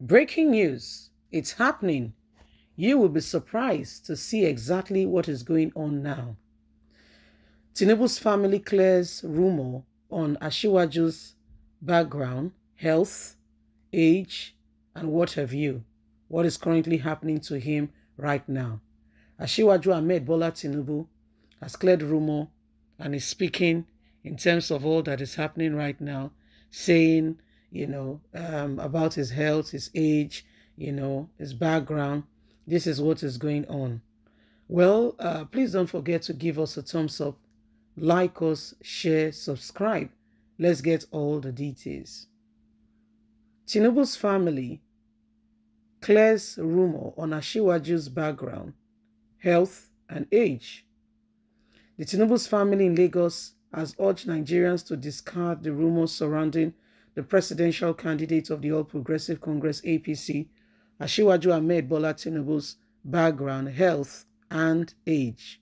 Breaking news. It's happening. You will be surprised to see exactly what is going on now. Tinubu's family clears rumor on Ashiwaju's background, health, age, and what have you. What is currently happening to him right now. Ashiwaju Ahmed Bola Tinubu has cleared rumor and is speaking in terms of all that is happening right now, saying, about his health, his age, his background. This is what is going on. Well, please don't forget to give us a thumbs up, like us, share, subscribe. Let's get all the details. Tinubu's family clears rumor on Ashiwaju's background, health, and age. The Tinubu's family in Lagos has urged Nigerians to discard the rumors surrounding the presidential candidate of the All Progressive Congress APC, Asiwaju Ahmed Bola Tinubu's background, health, and age.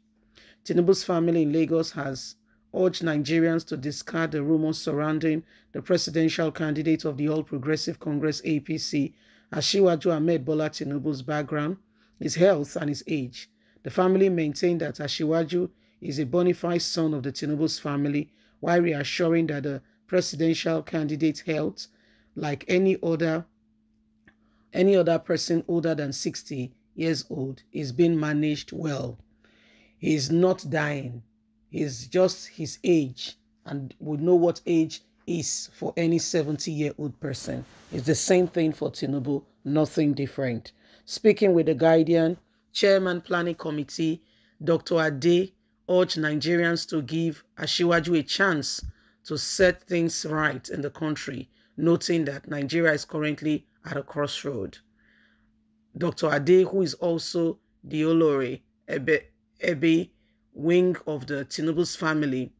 Tinubu's family in Lagos has urged Nigerians to discard the rumors surrounding the presidential candidate of the All Progressive Congress APC, Asiwaju Ahmed Bola Tinubu's background, his health, and his age. The family maintained that Asiwaju is a bona fide son of the Tinubu's family, while reassuring that the presidential candidate's health, like any other person older than 60 years old, is being managed well. He is not dying. It's just his age, and we know what age is for any 70-year-old person. It's the same thing for Tinubu, nothing different. Speaking with the Guardian, Chairman Planning Committee, Dr. Ade, urged Nigerians to give Asiwaju a chance to set things right in the country, noting that Nigeria is currently at a crossroad. Dr. Ade, who is also the Olore Ebe wing of the Tinubu's family,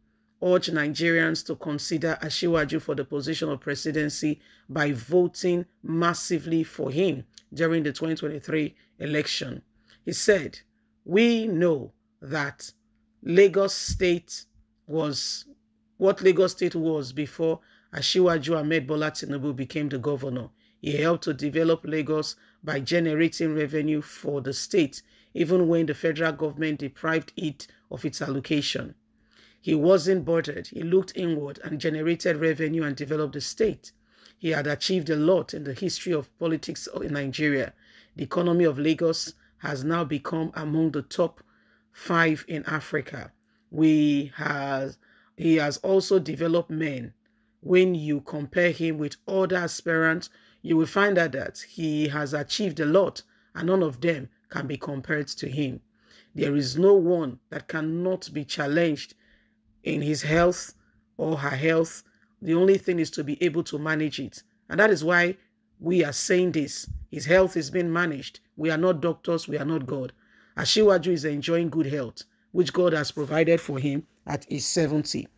urged Nigerians to consider Asiwaju for the position of presidency by voting massively for him during the 2023 election. He said, "We know that Lagos State was what Lagos State was before Asiwaju Ahmed Bola Tinubu became the governor. He helped to develop Lagos by generating revenue for the state, even when the federal government deprived it of its allocation. He wasn't bothered. He looked inward and generated revenue and developed the state. He had achieved a lot in the history of politics in Nigeria. The economy of Lagos has now become among the top 5 in Africa. He has also developed men. When you compare him with other aspirants, you will find out that he has achieved a lot, and none of them can be compared to him. There is no one that cannot be challenged in his health or her health. The only thing is to be able to manage it. And that is why we are saying this. His health is being managed. We are not doctors. We are not God. Asiwaju is enjoying good health, which God has provided for him at age 70.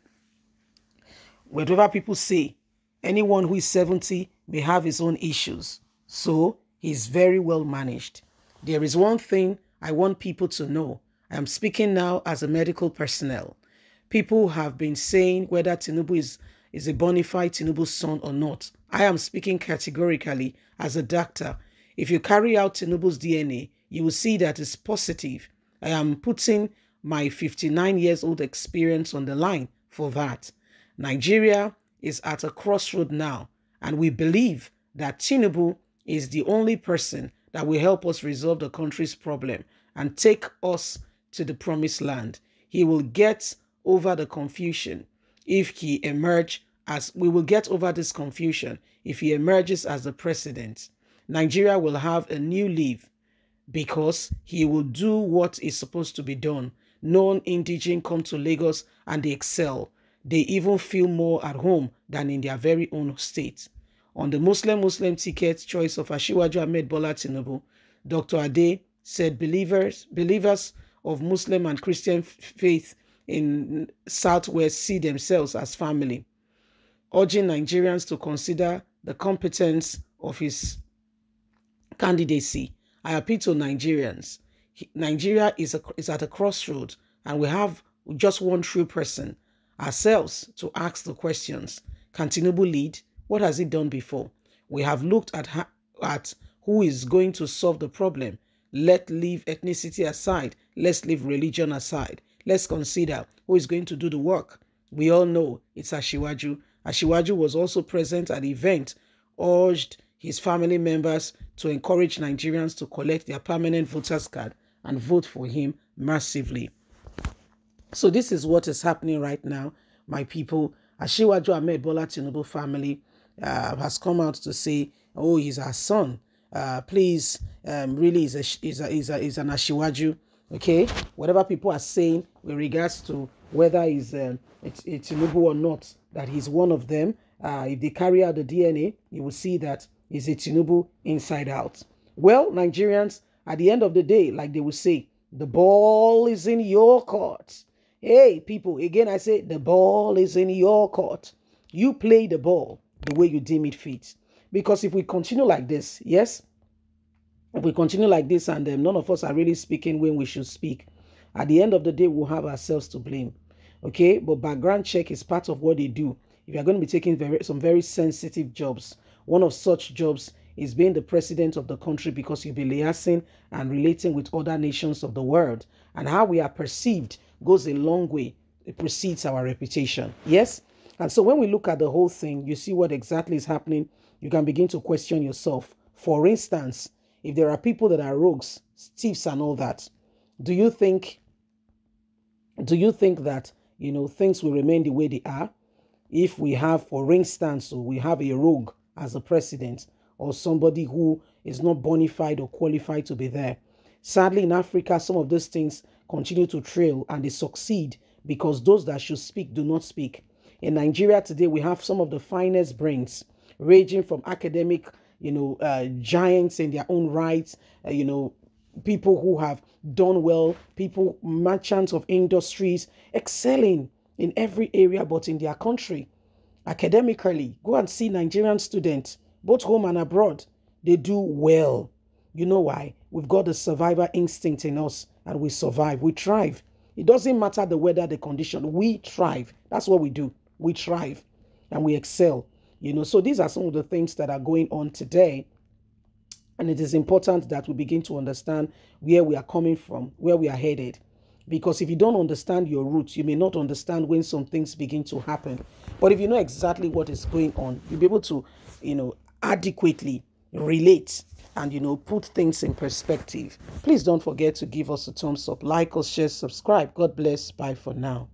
Whatever people say, anyone who is 70 may have his own issues. So he's very well managed. There is one thing I want people to know. I am speaking now as a medical personnel. People have been saying whether Tinubu is a bona fide Tinubu's son or not. I am speaking categorically as a doctor. If you carry out Tinubu's DNA, you will see that it's positive. I am putting my 59 years old experience on the line for that. Nigeria is at a crossroad now, and we believe that Tinubu is the only person that will help us resolve the country's problem and take us to the promised land. He will get over the confusion if he emerges as we will get over this confusion if he emerges as the president. Nigeria will have a new leaf because he will do what is supposed to be done. Non-indigenous come to Lagos and they excel. They even feel more at home than in their very own state. On the Muslim ticket choice of Asiwaju Ahmed Bola Tinubu, Dr. Ade said believers of Muslim and Christian faith in Southwest see themselves as family, urging Nigerians to consider the competence of his candidacy. I appeal to Nigerians. Nigeria is at a crossroad, and we have just one true person, ourselves, to ask the questions. Can Tinubu lead? What has he done before? We have looked at at who is going to solve the problem. Let's leave ethnicity aside. Let's leave religion aside. Let's consider who is going to do the work. We all know it's Asiwaju. Asiwaju was also present at the event, urged his family members to encourage Nigerians to collect their permanent voters card and vote for him massively. So this is what is happening right now, my people. Asiwaju Ahmed Bola Tinubu family has come out to say, oh, he's our son. Please, really is an Asiwaju. Okay, whatever people are saying with regards to whether it's Tinubu or not, that he's one of them. If they carry out the DNA, you will see that he's a Tinubu inside out. Well, Nigerians, at the end of the day, like they will say, the ball is in your court. Hey, people, again, I say the ball is in your court. You play the ball the way you deem it fit. Because if we continue like this, yes, if we continue like this and none of us are really speaking when we should speak, at the end of the day, we'll have ourselves to blame. Okay, but background check is part of what they do. If you're going to be taking some very sensitive jobs, one of such jobs is being the president of the country, because you'll be liaising and relating with other nations of the world. And how we are perceived goes a long way. It precedes our reputation. Yes? And so when we look at the whole thing, you see what exactly is happening. You can begin to question yourself. For instance, if there are people that are rogues, thieves and all that, do you think that, things will remain the way they are? If we have, for instance, we have a rogue as a president, or somebody who is not bona fide or qualified to be there. Sadly, in Africa, some of those things continue to trail and they succeed because those that should speak do not speak. In Nigeria today, we have some of the finest brains, ranging from academic, giants in their own rights, people who have done well, people, merchants of industries, excelling in every area but in their country. Academically, go and see Nigerian students, both home and abroad. They do well. You know why? We've got the survivor instinct in us and we survive. We thrive. It doesn't matter the weather, the condition. We thrive. That's what we do. We thrive and we excel. So these are some of the things that are going on today. And it is important that we begin to understand where we are coming from, where we are headed. Because if you don't understand your roots, you may not understand when some things begin to happen. But if you know exactly what is going on, you'll be able to, adequately relate and, put things in perspective. Please don't forget to give us a thumbs up, like us, share, subscribe. God bless. Bye for now.